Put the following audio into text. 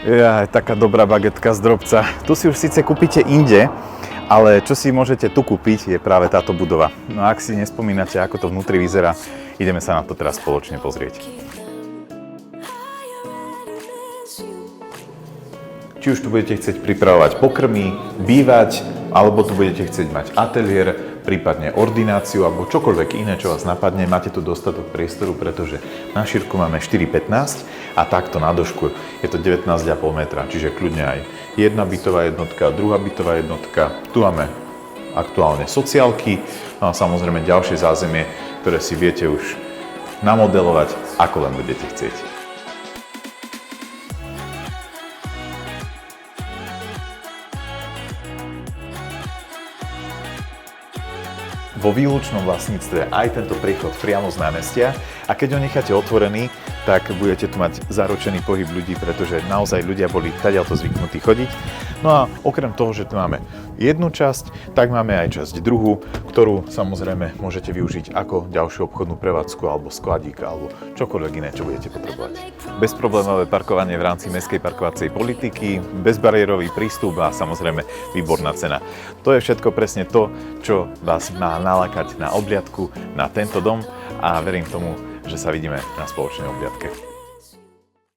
Taká dobrá bagetka z drobca. Tu si už síce kúpite inde, ale čo si môžete tu kúpiť je práve táto budova. No a ak si nespomínate, ako to vnútri vyzerá, ideme sa na to teraz spoločne pozrieť. Či už tu budete chcieť pripravovať pokrmy, bývať, alebo tu budete chcieť mať ateliér, prípadne ordináciu, alebo čokoľvek iné, čo vás napadne, máte tu dostatok priestoru, pretože na šírku máme 4,15 a takto na dĺžku je to 19,5 metra, čiže kľudne aj jedna bytová jednotka, druhá bytová jednotka. Tu máme aktuálne sociálky, no a samozrejme ďalšie zázemie, ktoré si viete už namodelovať, ako len budete chcieť. Vo výlučnom vlastníctve aj tento príchod priamo z námestia a keď ho necháte otvorený, tak budete tu mať zaručený pohyb ľudí, pretože naozaj ľudia boli tadiaľto zvyknutí chodiť. No a okrem toho, že tu máme jednu časť, tak máme aj časť druhú, ktorú samozrejme môžete využiť ako ďalšiu obchodnú prevádzku alebo skladík alebo čokoľvek iné, čo budete potrebovať. Bezproblémové parkovanie v rámci mestskej parkovacej politiky, bezbariérový prístup a samozrejme výborná cena. To je všetko presne to, čo vás má nalákať na obliadku na tento dom a verím tomu, že sa vidíme na spoločnej obliadke.